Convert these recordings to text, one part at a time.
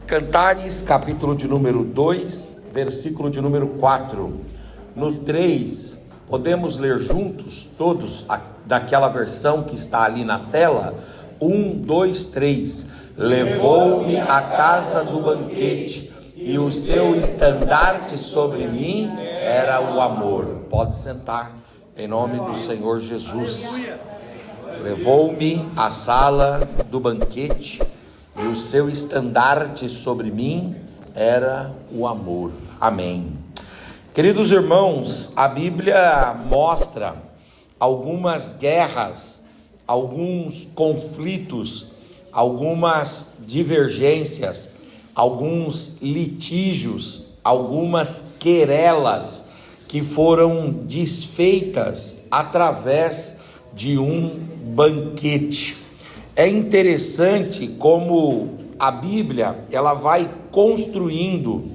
Cantares, capítulo de número 2, versículo de número 4. No 3, podemos ler juntos, todos, daquela versão que está ali na tela. 1, 2, 3. Levou-me à casa do banquete, e o seu estandarte sobre mim era o amor. Pode sentar, em nome do Senhor Jesus. Levou-me à sala do banquete, e o seu estandarte sobre mim era o amor. Amém. Queridos irmãos, a Bíblia mostra algumas guerras, alguns conflitos, algumas divergências, alguns litígios, algumas querelas que foram desfeitas através de um banquete. É interessante como a Bíblia ela vai construindo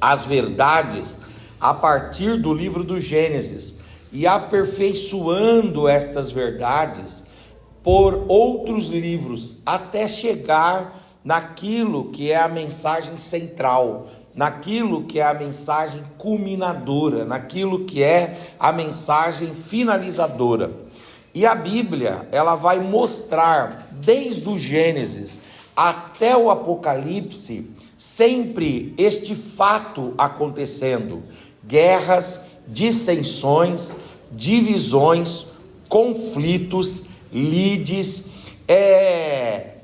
as verdades a partir do livro do Gênesis e aperfeiçoando estas verdades por outros livros até chegar naquilo que é a mensagem central, naquilo que é a mensagem culminadora, naquilo que é a mensagem finalizadora. E a Bíblia, ela vai mostrar, desde o Gênesis até o Apocalipse, sempre este fato acontecendo: guerras, dissensões, divisões, conflitos, lides,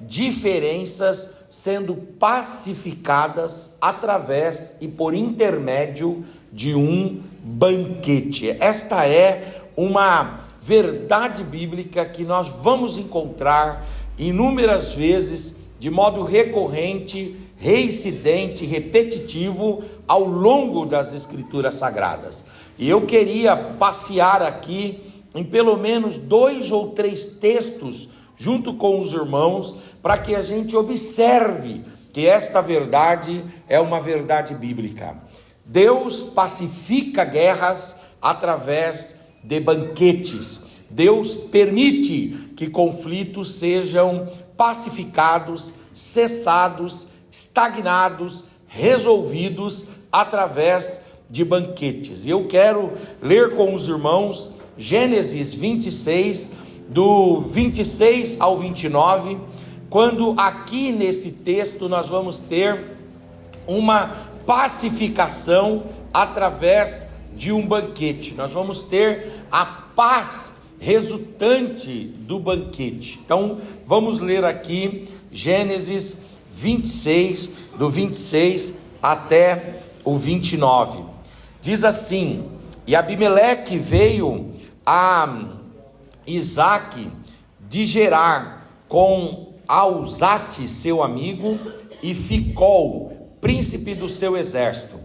diferenças sendo pacificadas através e por intermédio de um banquete. Esta é uma verdade bíblica que nós vamos encontrar inúmeras vezes, de modo recorrente, reincidente, repetitivo ao longo das Escrituras Sagradas. E eu queria passear aqui em pelo menos 2 ou 3 textos junto com os irmãos, para que a gente observe que esta verdade é uma verdade bíblica. Deus pacifica guerras através de banquetes. Deus permite que conflitos sejam pacificados, cessados, estagnados, resolvidos através de banquetes. E eu quero ler com os irmãos Gênesis 26, do 26 ao 29, quando aqui nesse texto nós vamos ter uma pacificação através de um banquete. Nós vamos ter a paz resultante do banquete. Então, vamos ler aqui Gênesis 26, do 26 até o 29. Diz assim: E Abimeleque veio a Isaque de Gerar com Auzate, seu amigo, e Ficol, príncipe do seu exército.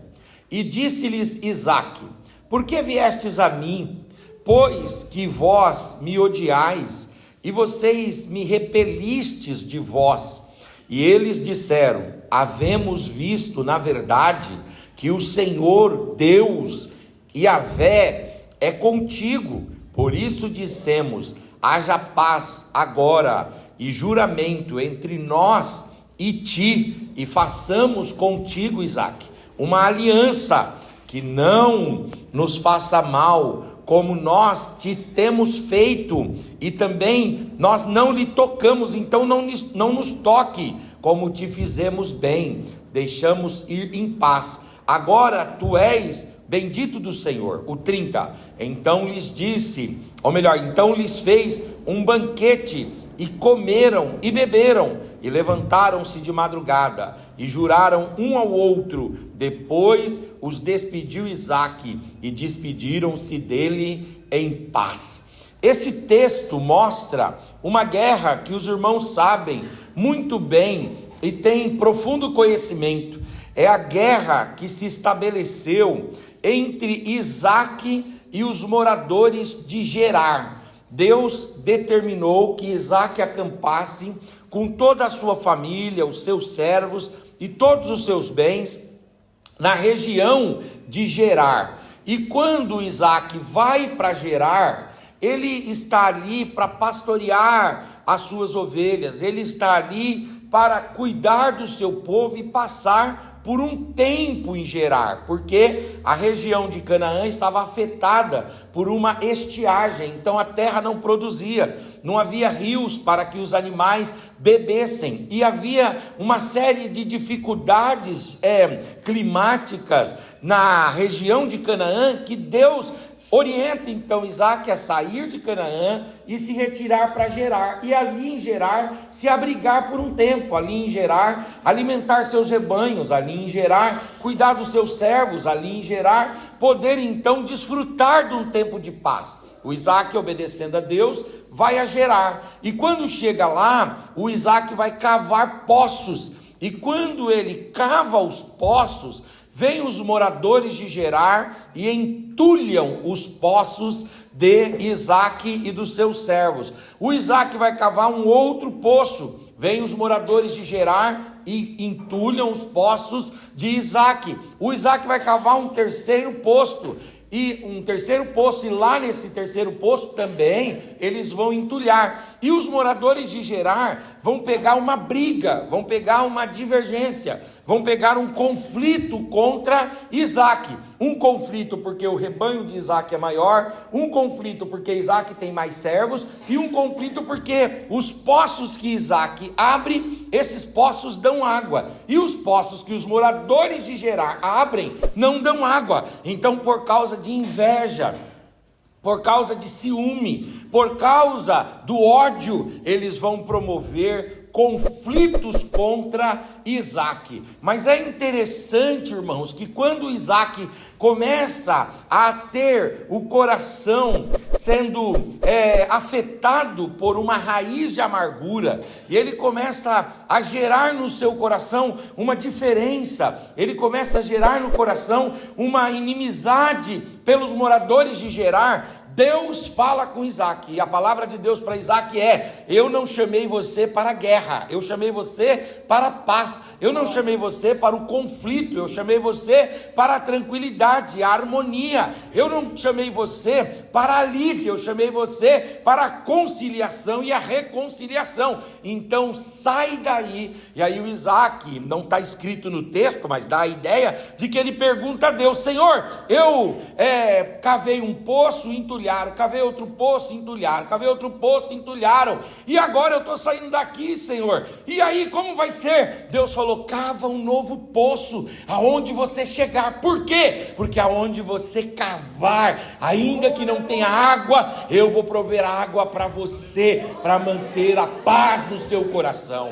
E disse-lhes Isaque: Por que viestes a mim? Pois que vós me odiais, e vocês me repelistes de vós. E eles disseram: Havemos visto, na verdade, que o Senhor Deus, Yahvé, é contigo. Por isso dissemos: haja paz agora e juramento entre nós e ti, e façamos contigo, Isaque, uma aliança que não nos faça mal, como nós te temos feito, e também nós não lhe tocamos, então não nos toque, como te fizemos bem, deixamos ir em paz. Agora tu és bendito do Senhor. O 30, então lhes disse, ou melhor, então lhes fez um banquete, e comeram e beberam, e levantaram-se de madrugada, e juraram um ao outro. Depois os despediu Isaque, e despediram-se dele em paz. Esse texto mostra uma guerra que os irmãos sabem muito bem e têm profundo conhecimento. É a guerra que se estabeleceu entre Isaque e os moradores de Gerar. Deus determinou que Isaque acampasse com toda a sua família, os seus servos e todos os seus bens na região de Gerar. E quando Isaac vai para Gerar, ele está ali para pastorear as suas ovelhas, ele está ali para cuidar do seu povo e passar por um tempo em Gerar, porque a região de Canaã estava afetada por uma estiagem, então a terra não produzia, não havia rios para que os animais bebessem, e havia uma série de dificuldades climáticas na região de Canaã, que Deus orienta então Isaac a sair de Canaã e se retirar para Gerar, e ali em Gerar se abrigar por um tempo, ali em Gerar alimentar seus rebanhos, ali em Gerar cuidar dos seus servos, ali em Gerar poder então desfrutar de um tempo de paz. O Isaac, obedecendo a Deus, vai a Gerar, e quando chega lá, o Isaac vai cavar poços, e quando ele cava os poços, vêm os moradores de Gerar e entulham os poços de Isaac e dos seus servos. O Isaac vai cavar um outro poço, vêm os moradores de Gerar e entulham os poços de Isaac. O Isaac vai cavar um terceiro poço, e lá nesse terceiro poço também eles vão entulhar, e os moradores de Gerar vão pegar uma briga, vão pegar uma divergência, vão pegar um conflito contra Isaac, um conflito porque o rebanho de Isaac é maior, um conflito porque Isaac tem mais servos, e um conflito porque os poços que Isaac abre, esses poços dão água, e os poços que os moradores de Gerar abrem, não dão água. Então, por causa de inveja, por causa de ciúme, por causa do ódio, eles vão promover conflitos contra Isaac. Mas é interessante, irmãos, que quando Isaac começa a ter o coração sendo afetado por uma raiz de amargura, e ele começa a gerar no seu coração uma diferença, ele começa a gerar no coração uma inimizade pelos moradores de Gerar, Deus fala com Isaac, e a palavra de Deus para Isaac é: eu não chamei você para a guerra, eu chamei você para a paz, eu não chamei você para o conflito, eu chamei você para a tranquilidade, a harmonia, eu não chamei você para a lide, eu chamei você para a conciliação e a reconciliação. Então sai daí. E aí o Isaac, não está escrito no texto, mas dá a ideia de que ele pergunta a Deus: Senhor, eu cavei um poço, entulharam, cavei outro poço, entulharam, cavei outro poço, entulharam, e agora eu estou saindo daqui, Senhor, e aí como vai ser? Deus falou: cava um novo poço, aonde você chegar. Por quê? Porque aonde você cavar, ainda que não tenha água, eu vou prover água para você, para manter a paz no seu coração.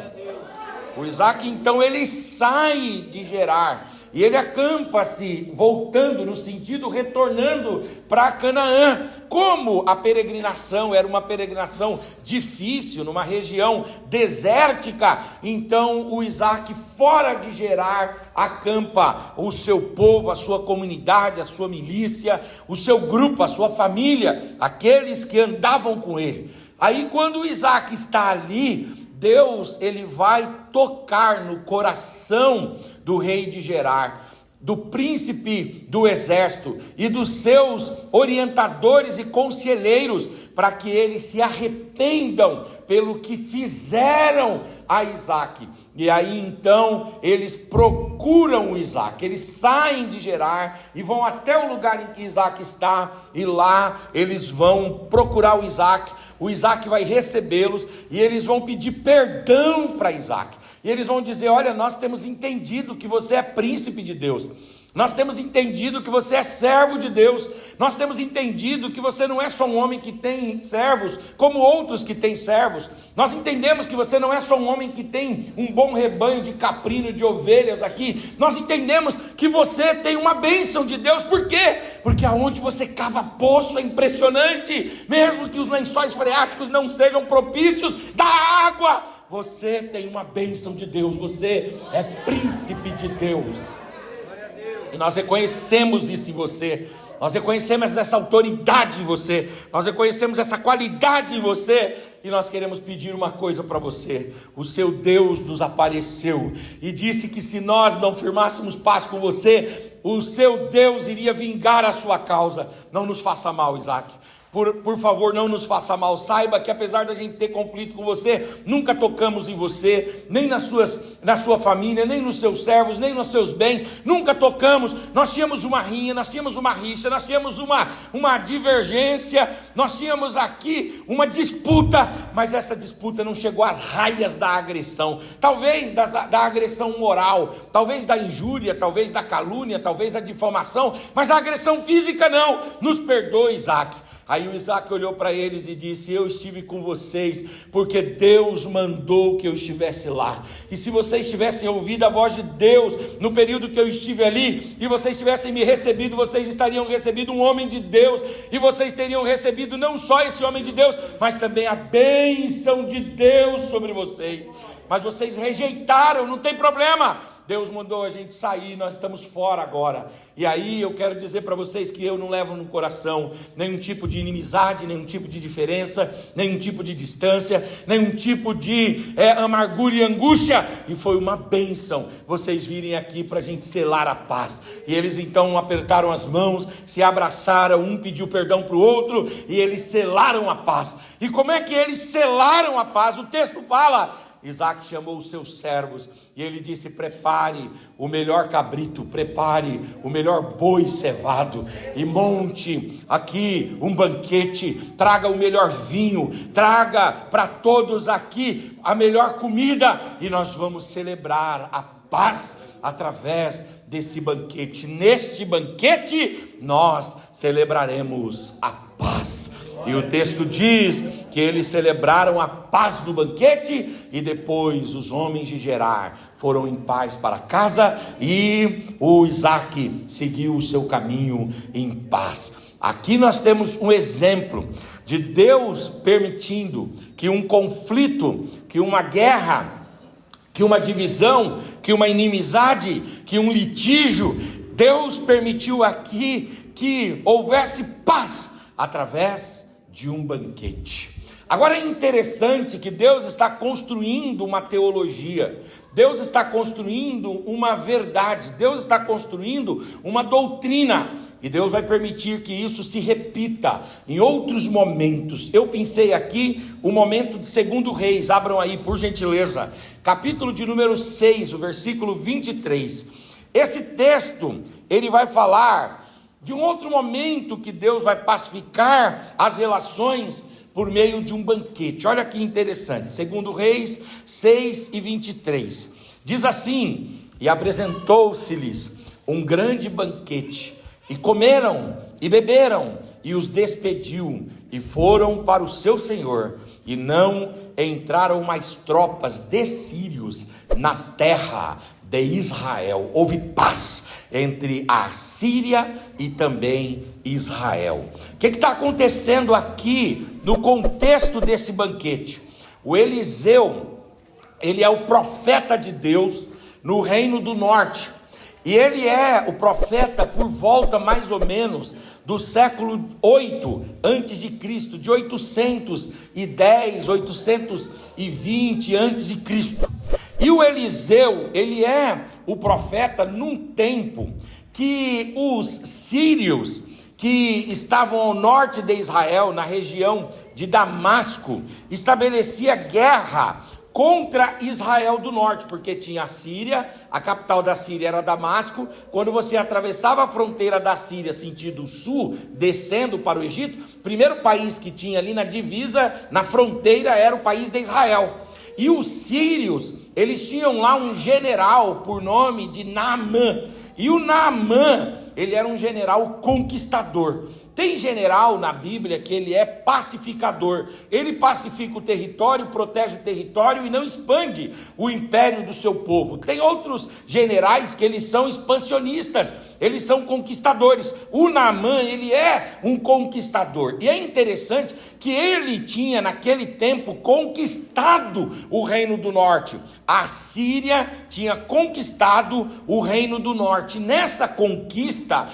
O Isaac então ele sai de Gerar, e ele acampa-se, voltando no sentido, retornando para Canaã. Como a peregrinação era uma peregrinação difícil, numa região desértica, então o Isaac, fora de Gerar, acampa o seu povo, a sua comunidade, a sua milícia, o seu grupo, a sua família, aqueles que andavam com ele. Aí quando o Isaac está ali, Deus ele vai tocar no coração do rei de Gerar, do príncipe do exército e dos seus orientadores e conselheiros, para que eles se arrependam pelo que fizeram a Isaac. E aí então eles procuram o Isaac, eles saem de Gerar e vão até o lugar em que Isaac está, e lá eles vão procurar o Isaac vai recebê-los, e eles vão pedir perdão para Isaac, e eles vão dizer: olha, nós temos entendido que você é príncipe de Deus, nós temos entendido que você é servo de Deus, nós temos entendido que você não é só um homem que tem servos, como outros que têm servos, nós entendemos que você não é só um homem que tem um bom rebanho de caprino, de ovelhas aqui, nós entendemos que você tem uma bênção de Deus. Por quê? Porque aonde você cava poço é impressionante, mesmo que os lençóis freáticos não sejam propícios, dá água, você tem uma bênção de Deus, você é príncipe de Deus. E nós reconhecemos isso em você, nós reconhecemos essa autoridade em você, nós reconhecemos essa qualidade em você, e nós queremos pedir uma coisa para você: o seu Deus nos apareceu e disse que se nós não firmássemos paz com você, o seu Deus iria vingar a sua causa. Não nos faça mal, Isaac. Por favor, não nos faça mal. Saiba que apesar da gente ter conflito com você, nunca tocamos em você, nem na sua família, nem nos seus servos, nem nos seus bens. Nunca tocamos. Nós tínhamos uma rinha, nós tínhamos uma rixa, nós tínhamos uma divergência, nós tínhamos aqui uma disputa, mas essa disputa não chegou às raias da agressão. Talvez da agressão moral, talvez da injúria, talvez da calúnia, talvez da difamação, mas a agressão física não. Nos perdoe, Isaac. Aí o Isaac olhou para eles e disse: eu estive com vocês porque Deus mandou que eu estivesse lá. E se vocês tivessem ouvido a voz de Deus no período que eu estive ali, e vocês tivessem me recebido, vocês estariam recebido um homem de Deus, e vocês teriam recebido não só esse homem de Deus, mas também a bênção de Deus sobre vocês. Mas vocês rejeitaram, não tem problema. Deus mandou a gente sair, nós estamos fora agora. E aí eu quero dizer para vocês que eu não levo no coração nenhum tipo de inimizade, nenhum tipo de diferença, nenhum tipo de distância, nenhum tipo de amargura e angústia. E foi uma bênção vocês virem aqui para a gente selar a paz. E eles então apertaram as mãos, se abraçaram, um pediu perdão para o outro, e eles selaram a paz. E como é que eles selaram a paz? O texto fala: Isaac chamou os seus servos e ele disse: prepare o melhor cabrito, prepare o melhor boi cevado e monte aqui um banquete, traga o melhor vinho, traga para todos aqui a melhor comida, e nós vamos celebrar a paz através desse banquete. Neste banquete nós celebraremos a paz. E o texto diz que eles celebraram a paz do banquete, e depois os homens de Gerar foram em paz para casa, e o Isaac seguiu o seu caminho em paz. Aqui nós temos um exemplo de Deus permitindo que um conflito, que uma guerra, que uma divisão, que uma inimizade, que um litígio, Deus permitiu aqui que houvesse paz através de um banquete. Agora é interessante que Deus está construindo uma teologia, Deus está construindo uma verdade, Deus está construindo uma doutrina, e Deus vai permitir que isso se repita em outros momentos. Eu pensei aqui o momento de 2 Reis, abram aí por gentileza, capítulo de número 6, o versículo 23. Esse texto, ele vai falar de um outro momento que Deus vai pacificar as relações por meio de um banquete. Olha que interessante, 2 Reis 6 e 23, diz assim: e apresentou-se-lhes um grande banquete, e comeram e beberam, e os despediu, e foram para o seu senhor, e não entraram mais tropas de sírios na terra de Israel. Houve paz entre a Síria e também Israel. O que está acontecendo aqui no contexto desse banquete? O Eliseu, ele é o profeta de Deus no reino do norte, e ele é o profeta por volta mais ou menos do século 8 antes de Cristo, de 810, 820 antes de Cristo. E o Eliseu, ele é o profeta num tempo que os sírios que estavam ao norte de Israel, na região de Damasco, estabelecia guerra contra Israel do norte, porque tinha a Síria, a capital da Síria era Damasco. Quando você atravessava a fronteira da Síria sentido sul, descendo para o Egito, o primeiro país que tinha ali na divisa, na fronteira, era o país de Israel. E os sírios, eles tinham lá um general por nome de Naamã, e o Naamã, ele era um general conquistador. Tem general na Bíblia que ele é pacificador, ele pacifica o território, protege o território e não expande o império do seu povo. Tem outros generais que eles são expansionistas, eles são conquistadores. O Naamã, ele é um conquistador, e é interessante que ele tinha naquele tempo conquistado o reino do norte. A Síria tinha conquistado o reino do norte. Nessa conquista,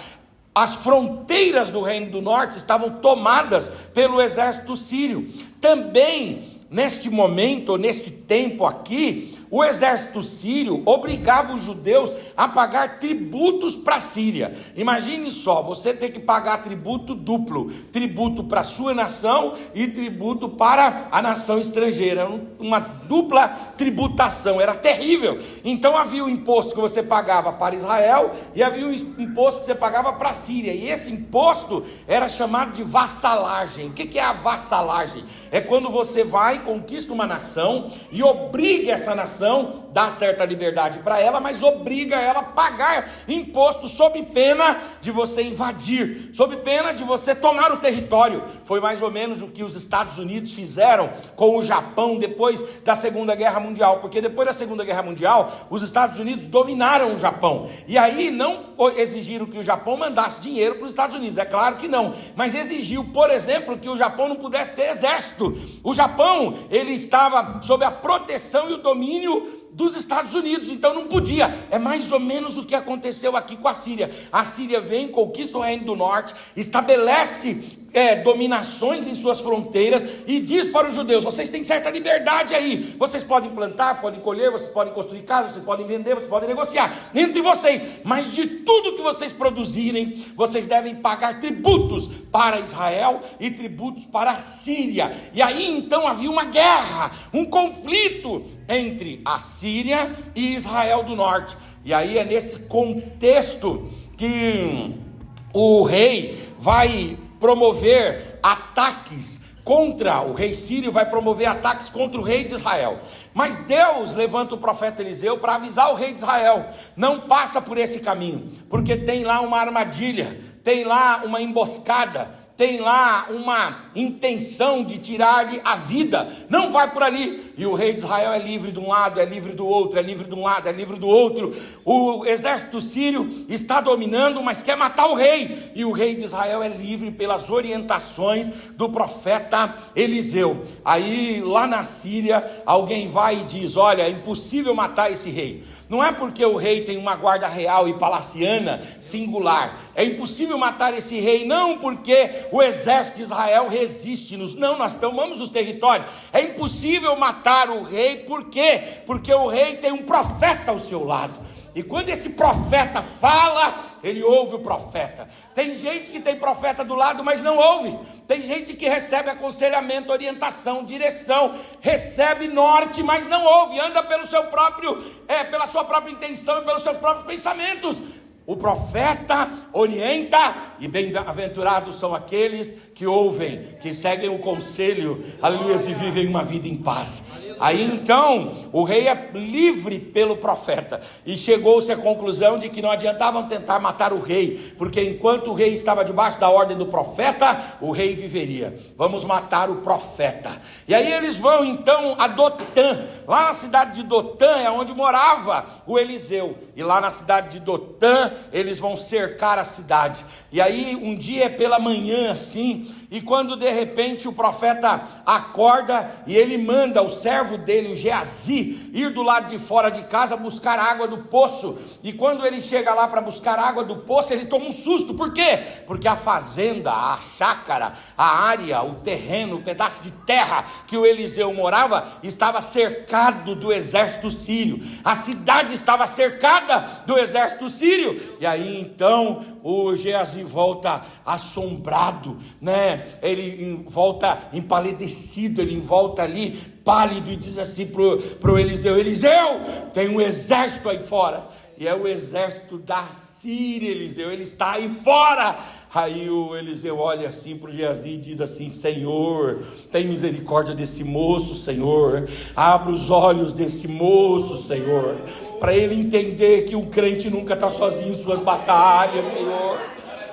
as fronteiras do reino do norte estavam tomadas pelo exército sírio. Também, neste momento, nesse tempo aqui, o exército sírio obrigava os judeus a pagar tributos para a Síria. Imagine só, você ter que pagar tributo duplo, tributo para a sua nação e tributo para a nação estrangeira, uma dupla tributação, era terrível. Então havia o imposto que você pagava para Israel e havia o imposto que você pagava para a Síria, e esse imposto era chamado de vassalagem. O que é a vassalagem? É quando você vai, conquista uma nação e obriga essa nação, dá certa liberdade para ela, mas obriga ela a pagar imposto sob pena de você invadir, sob pena de você tomar o território. Foi mais ou menos o que os Estados Unidos fizeram com o Japão depois da Segunda Guerra Mundial, porque depois da Segunda Guerra Mundial, os Estados Unidos dominaram o Japão, e aí não exigiram que o Japão mandasse dinheiro para os Estados Unidos, é claro que não, mas exigiu, por exemplo, que o Japão não pudesse ter exército. O Japão, ele estava sob a proteção e o domínio dos Estados Unidos, então não podia. É mais ou menos o que aconteceu aqui com a Síria. A Síria vem, conquista o Reino do Norte, estabelece dominações em suas fronteiras e diz para os judeus: vocês têm certa liberdade aí, vocês podem plantar, podem colher, vocês podem construir casas, vocês podem vender, vocês podem negociar entre vocês, mas de tudo que vocês produzirem, vocês devem pagar tributos para Israel e tributos para a Síria. E aí então havia uma guerra, um conflito entre a Síria e Israel do Norte. E aí é nesse contexto que o rei vai promover ataques contra o rei sírio, vai promover ataques contra o rei de Israel. Mas Deus levanta o profeta Eliseu para avisar o rei de Israel: não passa por esse caminho, porque tem lá uma armadilha, tem lá uma emboscada, tem lá uma intenção de tirar-lhe a vida, não vai por ali. E o rei de Israel é livre de um lado, é livre do outro, é livre de um lado, é livre do outro. O exército sírio está dominando, mas quer matar o rei, e o rei de Israel é livre pelas orientações do profeta Eliseu. Aí lá na Síria, alguém vai e diz: olha, é impossível matar esse rei. Não é porque o rei tem uma guarda real e palaciana singular, é impossível matar esse rei, não porque o exército de Israel resiste-nos, não, nós tomamos os territórios. É impossível matar o rei, por quê? Porque o rei tem um profeta ao seu lado, e quando esse profeta fala, ele ouve o profeta. Tem gente que tem profeta do lado, mas não ouve. Tem gente que recebe aconselhamento, orientação, direção, recebe norte, mas não ouve, anda pelo seu próprio, pela sua própria intenção e pelos seus próprios pensamentos. O profeta orienta, e bem-aventurados são aqueles que ouvem, que seguem o conselho, aleluia, e vivem uma vida em paz. Aí então, o rei é livre pelo profeta, e chegou-se à conclusão de que não adiantava tentar matar o rei, porque enquanto o rei estava debaixo da ordem do profeta, o rei viveria. Vamos matar o profeta. E aí eles vão então a Dotã. Lá na cidade de Dotã é onde morava o Eliseu, e lá na cidade de Dotã eles vão cercar a cidade. E aí um dia é pela manhã assim, e quando de repente o profeta acorda, e ele manda o servo dele, o Geazi, ir do lado de fora de casa buscar água do poço. E quando ele chega lá para buscar água do poço, ele toma um susto. Por quê? Porque a fazenda, a chácara, a área, o terreno, o pedaço de terra que o Eliseu morava estava cercado do exército sírio. A cidade estava cercada do exército sírio. E aí então o Geazi volta assombrado, né? Ele volta empalidecido, ele volta ali pálido e diz assim pro Eliseu: Eliseu, tem um exército aí fora. E é o exército da Síria, Eliseu, ele está aí fora. Aí o Eliseu olha assim para o Geazi e diz assim: Senhor, tem misericórdia desse moço, Senhor. Abra os olhos desse moço, Senhor, para ele entender que o crente nunca está sozinho em suas batalhas, Senhor.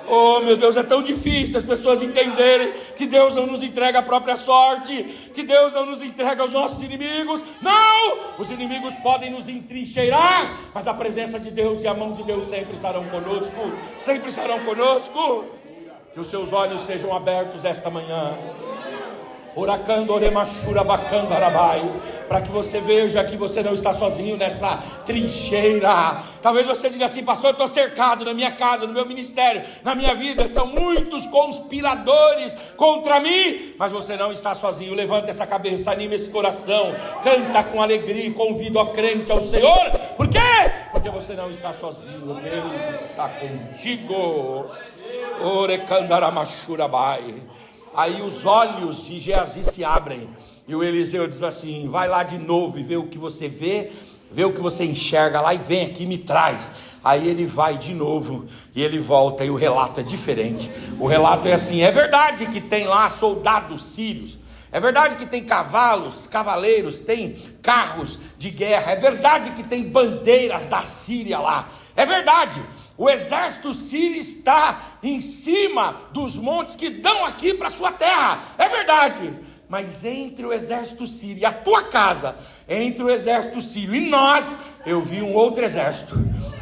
Oh meu Deus, é tão difícil as pessoas entenderem que Deus não nos entrega a própria sorte, que Deus não nos entrega aos nossos inimigos. Não! Os inimigos podem nos entrincheirar, mas a presença de Deus e a mão de Deus sempre estarão conosco, sempre estarão conosco. Que os seus olhos sejam abertos esta manhã. para que você veja que você não está sozinho nessa trincheira. Talvez você diga assim: pastor, eu estou cercado na minha casa, no meu ministério, na minha vida, são muitos conspiradores contra mim, mas você não está sozinho. Levanta essa cabeça, anima esse coração, canta com alegria e convida o crente ao Senhor. Por quê? Porque você não está sozinho, Deus está contigo. Aí os olhos de Geazi se abrem, e o Eliseu diz assim: vai lá de novo e vê o que você vê, vê o que você enxerga lá e vem aqui e me traz. Aí ele vai de novo e ele volta, e o relato é diferente. O relato é assim: é verdade que tem lá soldados sírios, é verdade que tem cavalos, cavaleiros, tem carros de guerra, é verdade que tem bandeiras da Síria lá, é verdade. O exército sírio está em cima dos montes que dão aqui para a sua terra, é verdade. Mas entre o exército sírio e a tua casa, entre o exército sírio e nós, eu vi um outro exército.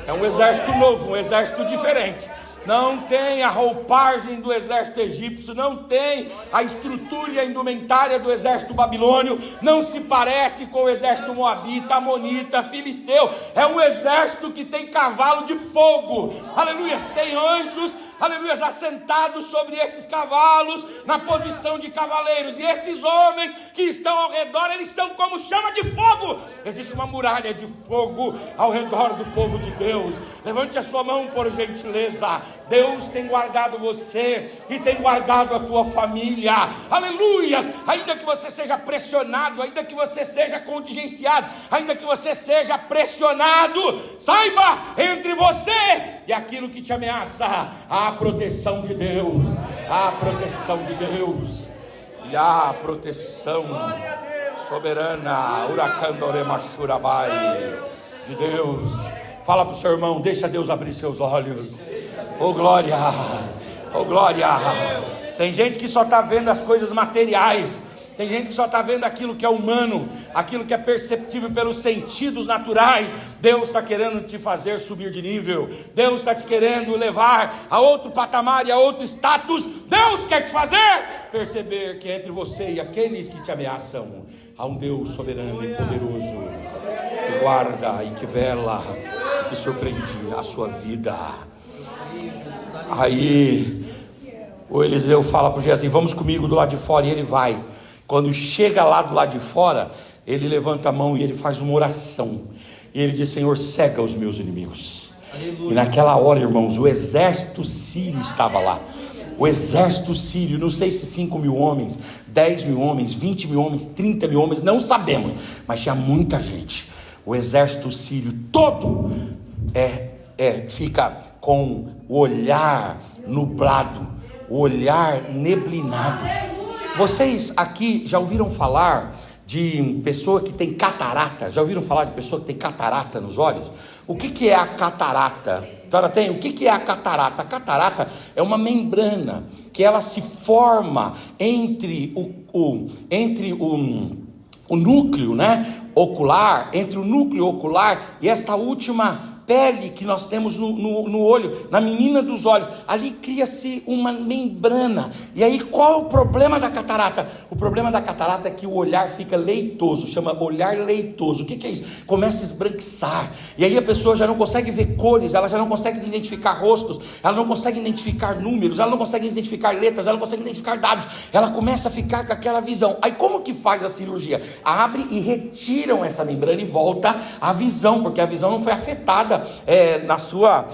É um exército novo, um exército diferente. Não tem a roupagem do exército egípcio, não tem a estrutura e a indumentária do exército babilônio, não se parece com o exército moabita, amonita, filisteu. É um exército que tem cavalo de fogo, aleluia, tem anjos, aleluia, assentados sobre esses cavalos, na posição de cavaleiros, e esses homens que estão ao redor, eles são como chama de fogo. Existe uma muralha de fogo ao redor do povo de Deus. Levante a sua mão, por gentileza. Deus tem guardado você e tem guardado a tua família, aleluias. Ainda que você seja pressionado, ainda que você seja contingenciado, ainda que você seja pressionado, saiba, entre você e aquilo que te ameaça, há a proteção de Deus, há a proteção de Deus, e há a proteção soberana, de Deus. Fala para o seu irmão: deixa Deus abrir seus olhos. Oh glória, oh glória. Tem gente que só está vendo as coisas materiais, tem gente que só está vendo aquilo que é humano, aquilo que é perceptível pelos sentidos naturais. Deus está querendo te fazer subir de nível, Deus está te querendo levar a outro patamar e a outro status. Deus quer te fazer perceber que entre você e aqueles que te ameaçam, há um Deus soberano e poderoso, que guarda e que vela, e que surpreende a sua vida. Aí o Eliseu fala para o Geazi: vamos comigo do lado de fora, e ele vai. Quando chega lá do lado de fora, ele levanta a mão e ele faz uma oração, e ele diz: Senhor, cega os meus inimigos. Aleluia. E naquela hora, irmãos, o exército sírio estava lá. O exército sírio, não sei se 5 mil homens, 10 mil homens, 20 mil homens, 30 mil homens, não sabemos, mas tinha muita gente. O exército sírio todo fica com o olhar nublado, o olhar neblinado. Vocês aqui já ouviram falar de pessoa que tem catarata? Já ouviram falar de pessoa que tem catarata nos olhos? O que é a catarata? O que é a catarata? A catarata é uma membrana que ela se forma entre o núcleo, ocular, entre o núcleo ocular e esta última pele que nós temos no olho, na menina dos olhos. Ali cria-se uma membrana. E aí qual é o problema da catarata? O problema da catarata é que o olhar fica leitoso, chama olhar leitoso. O que é isso? Começa a esbranquiçar, e aí a pessoa já não consegue ver cores, ela já não consegue identificar rostos, ela não consegue identificar números, ela não consegue identificar letras, ela não consegue identificar dados, ela começa a ficar com aquela visão. Aí como que faz a cirurgia? Abre e retiram essa membrana e volta a visão, porque a visão não foi afetada na sua,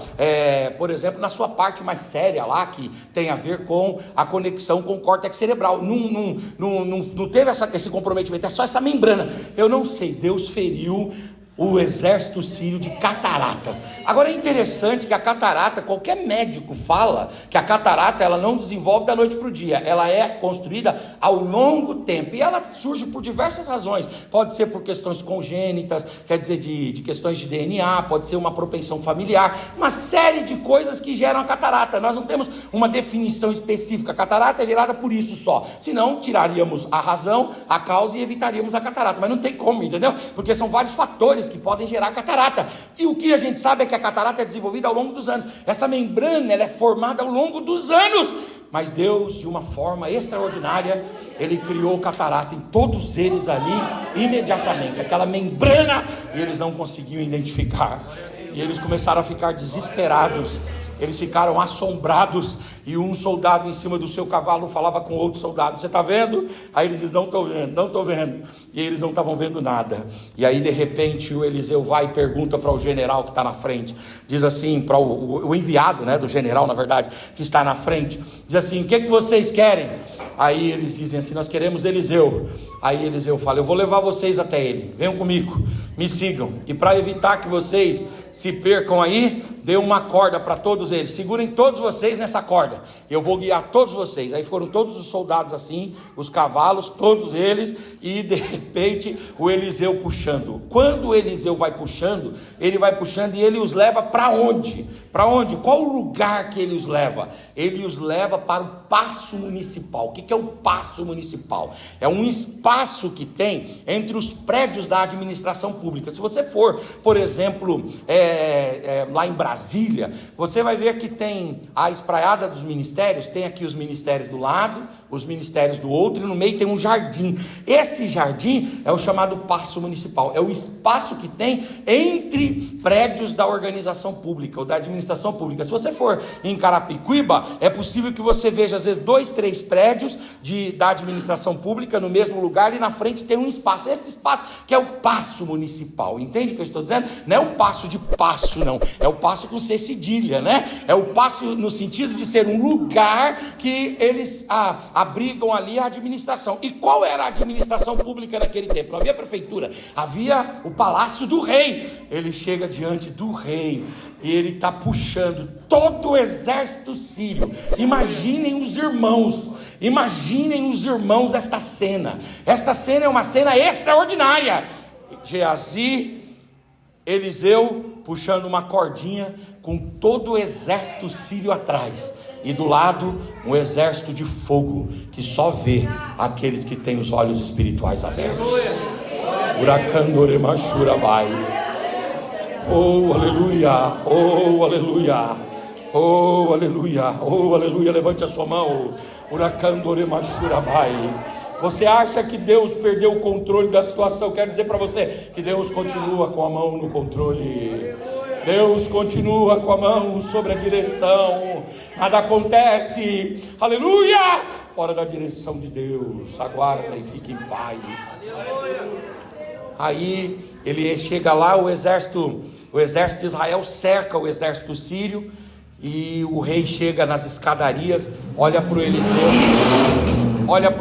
por exemplo, na sua parte mais séria lá, que tem a ver com a conexão com o córtex cerebral. Não teve esse comprometimento, é só essa membrana. Eu não sei, Deus feriu o exército sírio de catarata. Agora é interessante que a catarata, qualquer médico fala que a catarata ela não desenvolve da noite para o dia, ela é construída ao longo tempo, e ela surge por diversas razões. Pode ser por questões congênitas, quer dizer, de questões de DNA, pode ser uma propensão familiar, uma série de coisas que geram a catarata. Nós não temos uma definição específica. A catarata é gerada por isso só, senão tiraríamos a razão, a causa, e evitaríamos a catarata, mas não tem como, entendeu? Porque são vários fatores que podem gerar catarata, e o que a gente sabe é que a catarata é desenvolvida ao longo dos anos. Essa membrana ela é formada ao longo dos anos. mas Deus, de uma forma extraordinária, Ele criou catarata em todos eles ali, imediatamente, aquela membrana, e eles não conseguiam identificar, e eles começaram a ficar desesperados, eles ficaram assombrados, e um soldado em cima do seu cavalo falava com outro soldado: você está vendo? Aí eles dizem: não estou vendo, não estou vendo, e eles não estavam vendo nada. E aí de repente o Eliseu vai e pergunta para o general que está na frente, diz assim, para o enviado, né, do general na verdade, que está na frente, diz assim: o que vocês querem? Aí eles dizem assim: nós queremos Eliseu. Aí Eliseu fala: eu vou levar vocês até ele, venham comigo, me sigam, e para evitar que vocês se percam aí, dê uma corda para todos eles, segurem todos vocês nessa corda, eu vou guiar todos vocês. Aí foram todos os soldados assim, os cavalos, todos eles, e de repente o Eliseu puxando. Quando o Eliseu vai puxando, ele vai puxando e ele os leva para onde? Para onde? Qual o lugar que ele os leva? Ele os leva para o Paço Municipal. O que é o Paço Municipal? É um espaço que tem entre os prédios da administração pública. Se você for, por exemplo, lá em Brasília, você vai ver que tem a espraiada dos ministérios, tem aqui os ministérios do lado, os ministérios do outro, e no meio tem um jardim. Esse jardim é o chamado Paço Municipal, é o espaço que tem entre prédios da organização pública ou da administração pública. Se você for em Carapicuíba, é possível que você veja às vezes 2, 3 prédios da administração pública no mesmo lugar, e na frente tem um espaço, esse espaço que é o Paço Municipal. Entende o que eu estou dizendo? Não é o passo de passo, não, é o passo com C cedilha, né? É o passo no sentido de ser um lugar que eles abrigam ali a administração. E qual era a administração pública naquele tempo? Não havia prefeitura, havia o palácio do rei. Ele chega diante do rei e ele está puxando todo o exército sírio. Imaginem os irmãos esta cena é uma cena extraordinária. Geazi, Eliseu puxando uma cordinha com todo o exército sírio atrás, e do lado um exército de fogo que só vê aqueles que têm os olhos espirituais abertos. Uracandoremachurabai. Oh aleluia, oh aleluia, oh aleluia, oh aleluia. Levante a sua mão. Uracandoremachurabai. Você acha que Deus perdeu o controle da situação? Quero dizer para você que Deus continua com a mão no controle. Deus continua com a mão sobre a direção. Nada acontece, aleluia, fora da direção de Deus. Aguarda e fique em paz. Aí ele chega lá, o exército de Israel cerca o exército sírio, e o rei chega nas escadarias, olha para o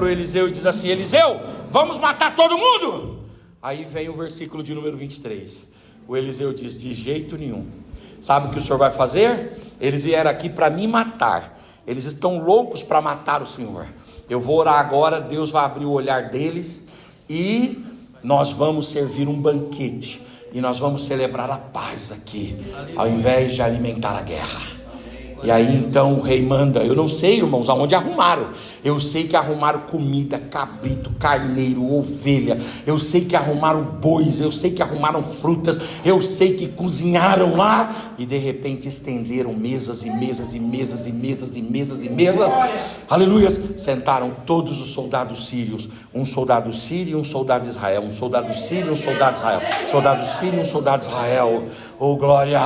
Eliseu e diz assim: Eliseu, vamos matar todo mundo? Aí vem o versículo de número 23. O Eliseu diz: de jeito nenhum. Sabe o que o senhor vai fazer? Eles vieram aqui para me matar, eles estão loucos para matar o senhor. Eu vou orar agora, Deus vai abrir o olhar deles, e nós vamos servir um banquete, e nós vamos celebrar a paz aqui, ao invés de alimentar a guerra. E aí então o rei manda, eu não sei, irmãos, aonde arrumaram. Eu sei que arrumaram comida, cabrito, carneiro, ovelha. Eu sei que arrumaram bois, eu sei que arrumaram frutas. Eu sei que cozinharam lá, e de repente estenderam mesas e mesas e mesas e mesas e mesas e mesas. Aleluias. Sentaram todos os soldados sírios, um soldado sírio e um soldado de Israel, um soldado sírio e um soldado de Israel, soldado sírio e um soldado de Israel. Oh glória.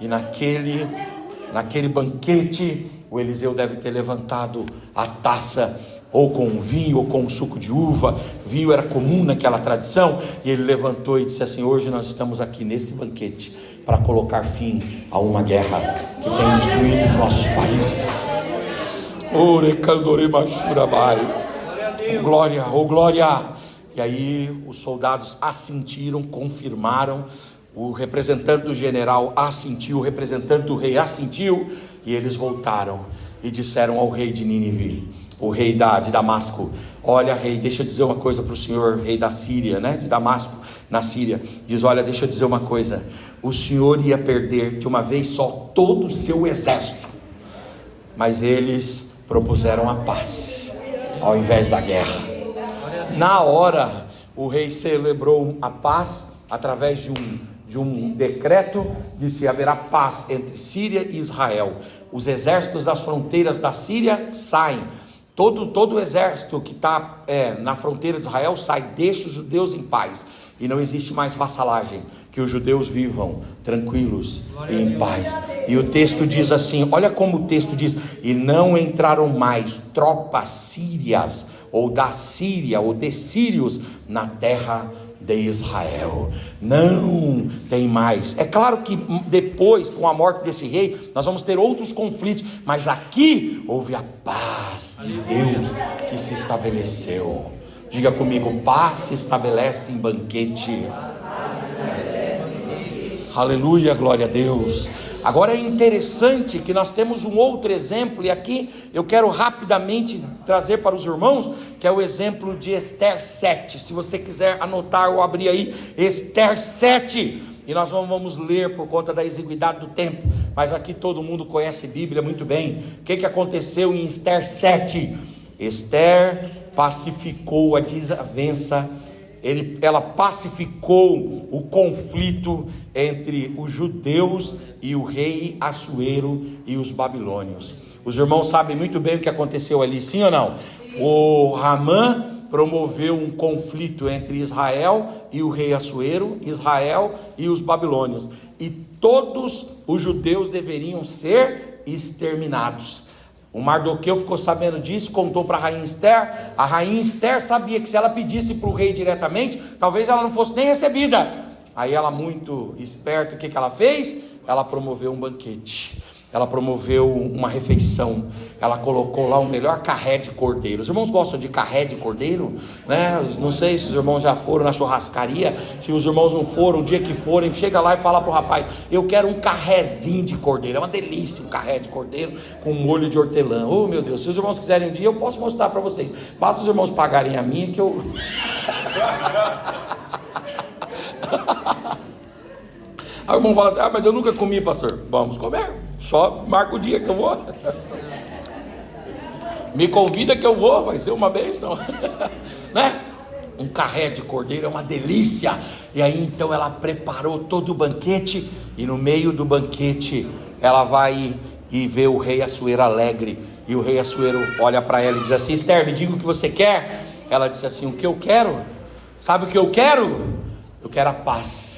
E naquele banquete, o Eliseu deve ter levantado a taça, ou com vinho, ou com suco de uva. Vinho era comum naquela tradição, e ele levantou e disse assim: hoje nós estamos aqui nesse banquete para colocar fim a uma guerra que tem destruído os nossos países. Oh glória, oh glória. E aí os soldados assentiram, confirmaram. O representante do general assentiu, o representante do rei assentiu, e eles voltaram e disseram ao rei de Nínive, o rei de Damasco: olha, rei, deixa eu dizer uma coisa para o senhor, rei da Síria, né, de Damasco, na Síria. Diz: olha, deixa eu dizer uma coisa, o senhor ia perder de uma vez só todo o seu exército, mas eles propuseram a paz ao invés da guerra. Na hora, o rei celebrou a paz através decreto, disse: haverá paz entre Síria e Israel. Os exércitos das fronteiras da Síria saem. Todo o exército que está na fronteira de Israel sai, deixa os judeus em paz. E não existe mais vassalagem, que os judeus vivam tranquilos e em paz. E o texto diz assim, olha como o texto diz: e não entraram mais tropas sírias, ou da Síria, ou de sírios, na terra de Israel. Não tem mais. É claro que depois, com a morte desse rei, nós vamos ter outros conflitos, mas aqui houve a paz de Deus que se estabeleceu. Diga comigo: paz se estabelece em banquete. Aleluia, glória a Deus. Agora é interessante que nós temos um outro exemplo, e aqui eu quero rapidamente trazer para os irmãos, que é o exemplo de Ester 7. Se você quiser anotar ou abrir aí, Ester 7. E nós não vamos ler por conta da exiguidade do tempo, mas aqui todo mundo conhece Bíblia muito bem. O que aconteceu em Ester 7? Ester pacificou a desavença, ela pacificou o conflito entre os judeus e o rei Assuero e os babilônios. Os irmãos sabem muito bem o que aconteceu ali, sim ou não? O Ramã promoveu um conflito entre Israel e o rei Assuero, Israel e os babilônios, e todos os judeus deveriam ser exterminados. O Mardoqueu ficou sabendo disso, contou para a rainha Ester. A rainha Ester sabia que se ela pedisse para o rei diretamente, talvez ela não fosse nem recebida. Aí ela, muito esperta, o que ela fez? Ela promoveu um banquete, ela promoveu uma refeição, ela colocou lá o melhor carré de cordeiro. Os irmãos gostam de carré de cordeiro, né? Não sei se os irmãos já foram na churrascaria. Se os irmãos não foram, o dia que forem, chega lá e fala para o rapaz: eu quero um carrezinho de cordeiro. É uma delícia um carré de cordeiro com molho de hortelã. Oh meu Deus, se os irmãos quiserem um dia, eu posso mostrar para vocês. Basta os irmãos pagarem a minha que eu... Aí o irmão fala assim: mas eu nunca comi, pastor. Vamos comer, só marca o dia que eu vou. Me convida que eu vou, vai ser uma bênção. Né? Um carré de cordeiro é uma delícia. E aí então ela preparou todo o banquete, e no meio do banquete ela vai e vê o rei Assuero alegre. E o rei Assuero olha para ela e diz assim: Ester, me diga o que você quer. Ela disse assim: o que eu quero? Sabe o que eu quero? Eu quero a paz.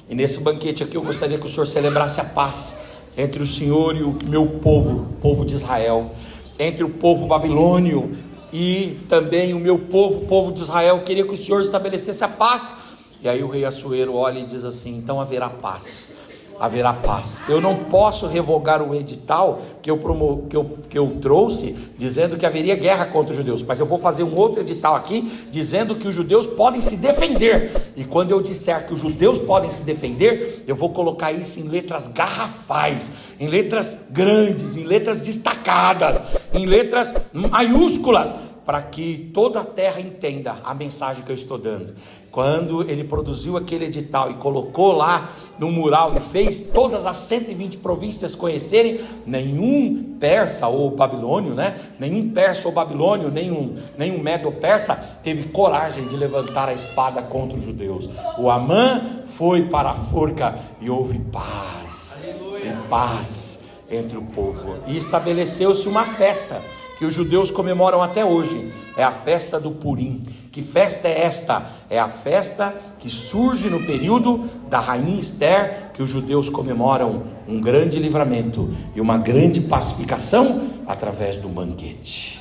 E nesse banquete aqui eu gostaria que o Senhor celebrasse a paz entre o Senhor e o meu povo, o povo de Israel, entre o povo babilônio e também o meu povo, o povo de Israel. Eu queria que o Senhor estabelecesse a paz. E aí o rei Assuero olha e diz assim: então haverá paz. Haverá paz. Eu não posso revogar o edital que eu trouxe, dizendo que haveria guerra contra os judeus, mas eu vou fazer um outro edital aqui, dizendo que os judeus podem se defender. E quando eu disser que os judeus podem se defender, eu vou colocar isso em letras garrafais, em letras grandes, em letras destacadas, em letras maiúsculas, para que toda a terra entenda a mensagem que eu estou dando. Quando ele produziu aquele edital e colocou lá no mural e fez todas as 120 províncias conhecerem, nenhum persa ou babilônio, né? Nenhum persa ou babilônio, nenhum medo-persa teve coragem de levantar a espada contra os judeus. O Amã foi para a forca e houve paz. Aleluia. E paz entre o povo. E estabeleceu-se uma festa que os judeus comemoram até hoje, é a festa do Purim. Que festa é esta? É a festa que surge no período da rainha Ester, que os judeus comemoram um grande livramento e uma grande pacificação através do banquete.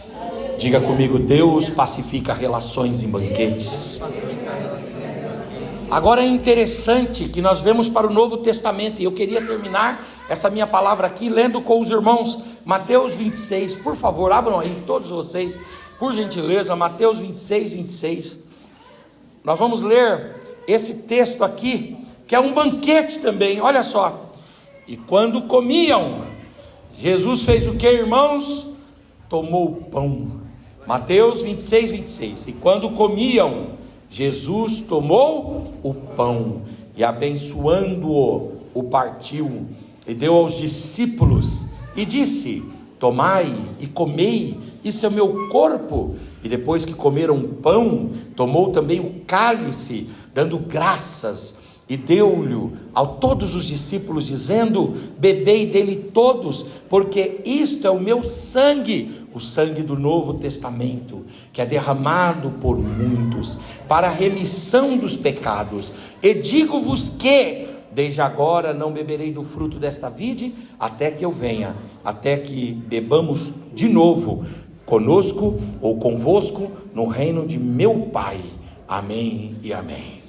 Diga comigo: Deus pacifica relações em banquetes. Agora é interessante que nós vemos para o Novo Testamento, e eu queria terminar essa minha palavra aqui lendo com os irmãos Mateus 26, por favor, abram aí todos vocês, por gentileza, Mateus 26, 26, nós vamos ler esse texto aqui, que é um banquete também, olha só. E quando comiam, Jesus fez o que, irmãos? Tomou o pão. Mateus 26, 26, e quando comiam, Jesus tomou o pão e abençoando-o, o partiu e deu aos discípulos e disse: tomai e comei, isso é o meu corpo. E depois que comeram o pão, tomou também o cálice, dando graças, e deu-lhe a todos os discípulos, dizendo: bebei dele todos, porque isto é o meu sangue, o sangue do Novo Testamento, que é derramado por muitos, para a remissão dos pecados. E digo-vos que, desde agora, não beberei do fruto desta vide, até que eu venha, até que bebamos de novo, conosco ou convosco, no reino de meu Pai. Amém e amém.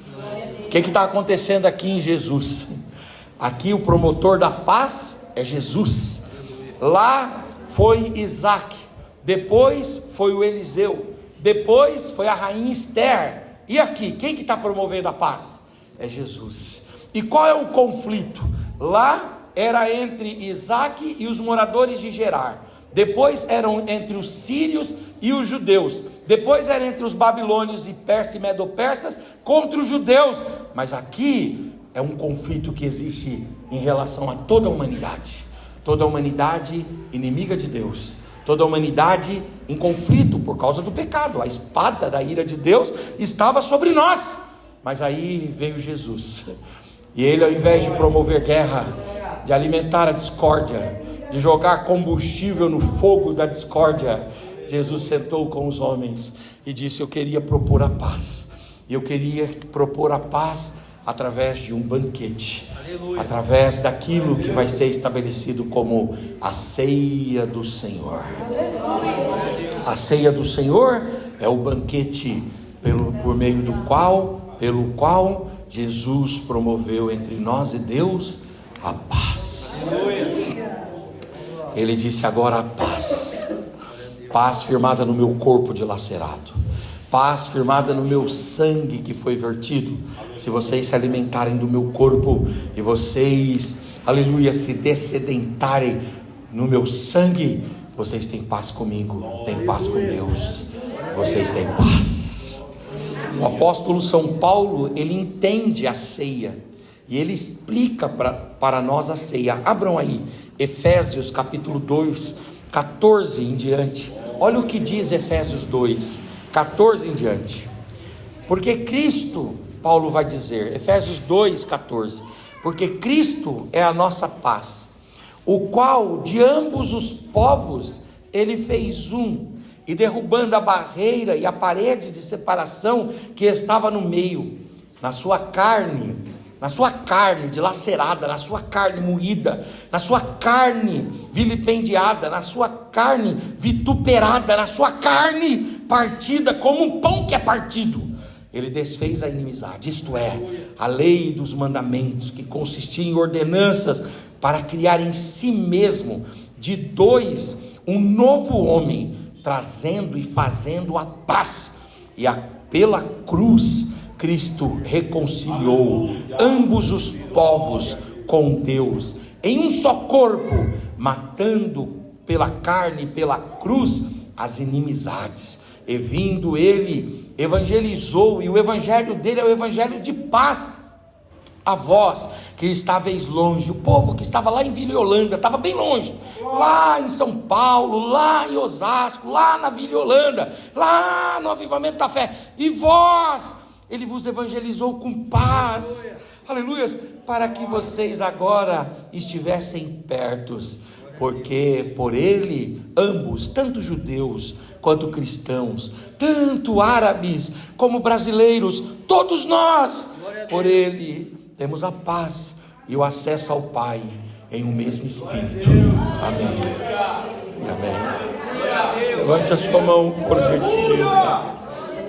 O que está acontecendo aqui em Jesus? Aqui o promotor da paz é Jesus. Lá foi Isaac, depois foi o Eliseu, depois foi a rainha Esther. E aqui, quem que está promovendo a paz? É Jesus. E qual é o conflito? Lá era entre Isaac e os moradores de Gerar. Depois eram entre os sírios e os judeus. Depois era entre os babilônios e persas e medo-persas contra os judeus. Mas aqui é um conflito que existe em relação a toda a humanidade. Toda a humanidade inimiga de Deus. Toda a humanidade em conflito por causa do pecado. A espada da ira de Deus estava sobre nós. Mas aí veio Jesus. E ele, ao invés de promover guerra, de alimentar a discórdia, de jogar combustível no fogo da discórdia, Jesus sentou com os homens e disse: eu queria propor a paz. E eu queria propor a paz através de um banquete. Aleluia. Através daquilo que vai ser estabelecido como a ceia do Senhor. A ceia do Senhor é o banquete por meio pelo qual Jesus promoveu entre nós e Deus a paz. Ele disse: agora a paz, paz firmada no meu corpo dilacerado, paz firmada no meu sangue que foi vertido. Se vocês se alimentarem do meu corpo e vocês, aleluia, se dessedentarem no meu sangue, vocês têm paz comigo, têm paz com Deus, vocês têm paz. O apóstolo São Paulo, ele entende a ceia e ele explica para nós a ceia. Abram aí Efésios capítulo 2, 14 em diante. Olha o que diz Efésios 2, 14 em diante. Porque Cristo, Paulo vai dizer, Efésios 2, 14, porque Cristo é a nossa paz, o qual de ambos os povos ele fez um, e derrubando a barreira e a parede de separação que estava no meio, na sua carne dilacerada, na sua carne moída, na sua carne vilipendiada, na sua carne vituperada, na sua carne partida como um pão que é partido. Ele desfez a inimizade, isto é, a lei dos mandamentos, que consistia em ordenanças para criar em si mesmo de dois um novo homem, trazendo e fazendo a paz, e pela cruz Cristo reconciliou ambos os povos com Deus em um só corpo, matando pela carne e pela cruz as inimizades. E vindo ele, evangelizou, e o evangelho dele é o evangelho de paz. A vós que estáveis longe, o povo que estava lá em Vila Yolanda, estava bem longe, lá em São Paulo, lá em Osasco, lá na Vila Yolanda, lá no Avivamento da Fé, e vós, ele vos evangelizou com paz, aleluia, para que vocês agora estivessem pertos, porque por ele, ambos, tanto judeus quanto cristãos, tanto árabes como brasileiros, todos nós, por ele temos a paz e o acesso ao Pai em um mesmo Espírito. Amém e amém. Levante a sua mão, por gentileza.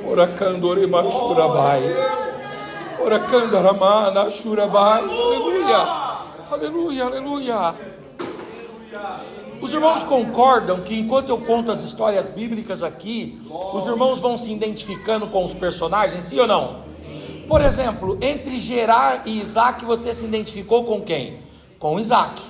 Oracando orimachurabai, oracando aramana shurabai. Aleluia, aleluia, aleluia. Os irmãos concordam que enquanto eu conto as histórias bíblicas aqui, os irmãos vão se identificando com os personagens, sim ou não? Por exemplo, entre Gerar e Isaac, você se identificou com quem? Com Isaac,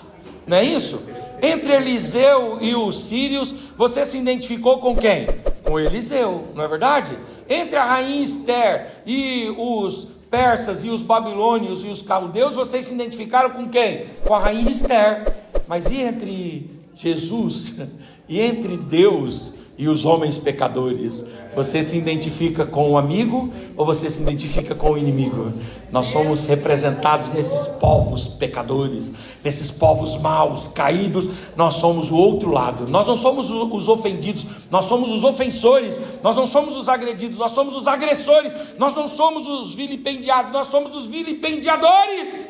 não é isso? Entre Eliseu e os sírios, você se identificou com quem? Com Eliseu, não é verdade? Entre a rainha Esther e os persas e os babilônios e os caldeus, vocês se identificaram com quem? Com a rainha Esther. Mas e entre Jesus e entre Deus e os homens pecadores. Você se identifica com o amigo ou você se identifica com o inimigo? Nós somos representados nesses povos pecadores, nesses povos maus, caídos. Nós somos o outro lado. Nós não somos os ofendidos, nós somos os ofensores. Nós não somos os agredidos, nós somos os agressores. Nós não somos os vilipendiados, nós somos os vilipendiadores.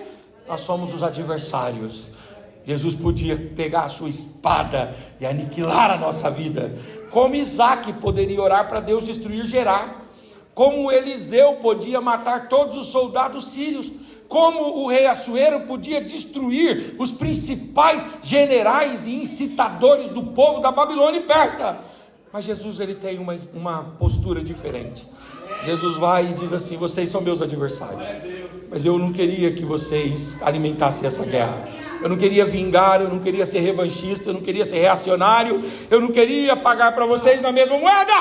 Nós somos os adversários. Jesus podia pegar a sua espada e aniquilar a nossa vida, como Isaac poderia orar para Deus destruir Gerar, como Eliseu podia matar todos os soldados sírios, como o rei Assuero podia destruir os principais generais e incitadores do povo da Babilônia e Pérsia. Mas Jesus, ele tem uma postura diferente. Jesus vai e diz assim: vocês são meus adversários, mas eu não queria que vocês alimentassem essa guerra. Eu não queria vingar, eu não queria ser revanchista, eu não queria ser reacionário, eu não queria pagar para vocês na mesma moeda.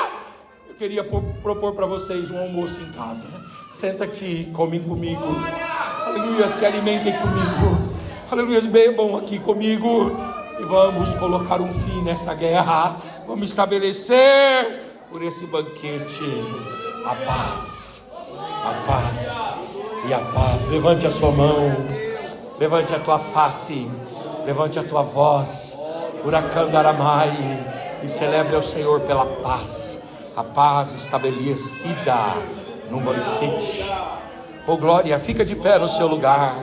Eu queria propor para vocês um almoço em casa. Senta aqui, comem comigo, aleluia, se alimentem comigo, aleluia, bebam aqui comigo, e vamos colocar um fim nessa guerra. Vamos estabelecer por esse banquete a paz e a paz. Levante a sua mão, levante a tua face, levante a tua voz, Uracandaramai, e celebre ao Senhor pela paz, a paz estabelecida no banquete. Oh glória, fica de pé no seu lugar,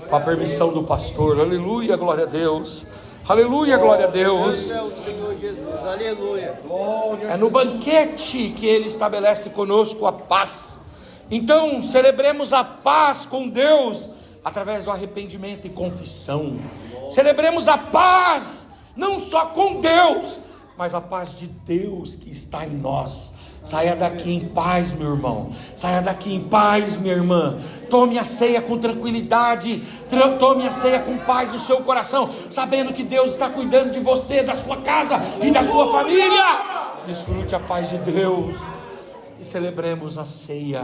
com a permissão do pastor. Aleluia, glória a Deus. Aleluia, glória a Deus. É o Senhor Jesus, aleluia. É no banquete que Ele estabelece conosco a paz. Então celebremos a paz com Deus através do arrependimento e confissão. Celebremos a paz não só com Deus, mas a paz de Deus que está em nós. Saia daqui em paz, meu irmão. Saia daqui em paz, minha irmã. Tome a ceia com tranquilidade. Tome a ceia com paz no seu coração, sabendo que Deus está cuidando de você, da sua casa e da sua família. Desfrute a paz de Deus e celebremos a ceia,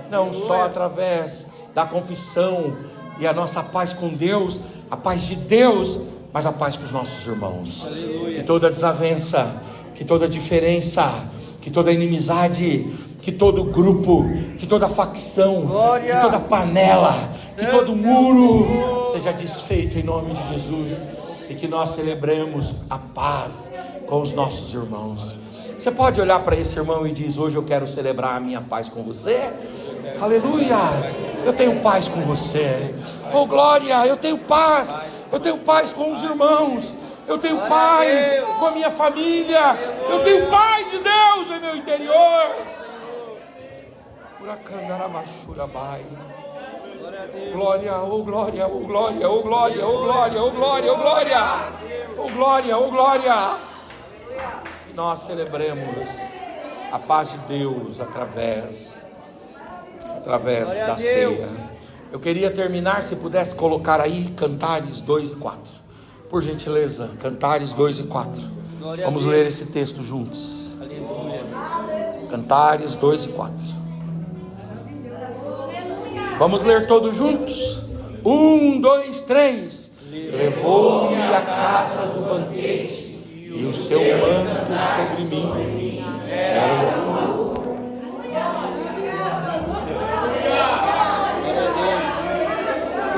não só através da confissão e a nossa paz com Deus, a paz de Deus, mas a paz com os nossos irmãos. Aleluia. Que toda desavença, que toda diferença, que toda inimizade, que todo grupo, que toda facção, glória, que toda panela, que todo muro seja desfeito em nome de Jesus, e que nós celebremos a paz com os nossos irmãos. Você pode olhar para esse irmão e dizer: hoje eu quero celebrar a minha paz com você. Aleluia, eu tenho paz com você. Oh glória, eu tenho paz com os irmãos. Eu tenho paz com a minha família. Eu tenho paz de Deus em meu interior. Glória, oh glória, oh glória, oh glória, oh glória, oh glória, oh glória, oh glória, oh glória. Que nós celebremos a paz de Deus através da ceia. Eu queria terminar, se pudesse colocar aí Cantares 2 e 4. Por gentileza, Cantares 2 e 4. Vamos ler esse texto juntos. Aleluia. Cantares 2 e 4. Vamos ler todos juntos? 1, 2, 3. Levou-me à casa do banquete, e o seu manto sobre mim era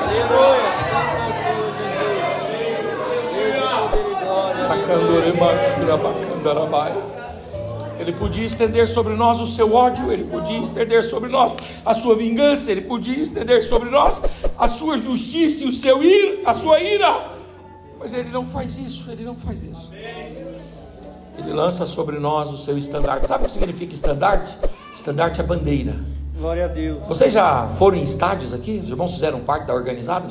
aleluia, santo é o Senhor Jesus. Deus de poder e glória. Ele podia estender sobre nós o seu ódio, Ele podia estender sobre nós a sua vingança, Ele podia estender sobre nós a sua justiça e a sua ira, mas Ele não faz isso, Ele não faz isso. Ele lança sobre nós o seu estandarte. Sabe o que significa estandarte? Estandarte é bandeira. Glória a Deus. Vocês já foram em estádios aqui? Os irmãos fizeram parte da organizada,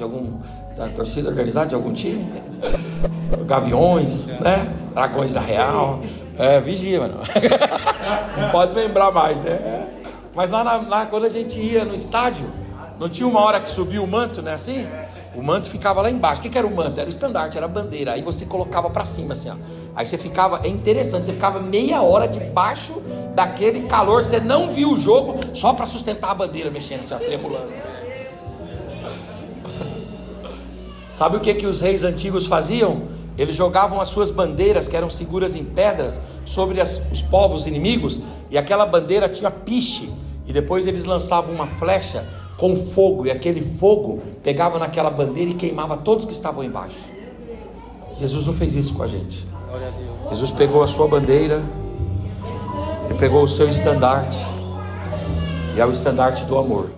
da torcida organizada de algum time? Gaviões, né? Dragões da Real. Vigia, mano. Não pode lembrar mais, né? Mas lá quando a gente ia no estádio, não tinha uma hora que subia o manto, né? Assim? O manto ficava lá embaixo. O que era o manto? Era o estandarte, era a bandeira. Aí você colocava pra cima, assim, ó. Aí você ficava, é interessante, você ficava meia hora debaixo daquele calor. Você não viu o jogo só pra sustentar a bandeira, mexendo assim, ó, tremulando. Sabe o que os reis antigos faziam? eles jogavam as suas bandeiras, que eram seguras em pedras, sobre os povos inimigos, e aquela bandeira tinha piche, e depois eles lançavam uma flecha com fogo, e aquele fogo pegava naquela bandeira e queimava todos que estavam embaixo. Jesus não fez isso com a gente. Glória a Deus. Jesus pegou a sua bandeira, ele pegou o seu estandarte, e é o estandarte do amor.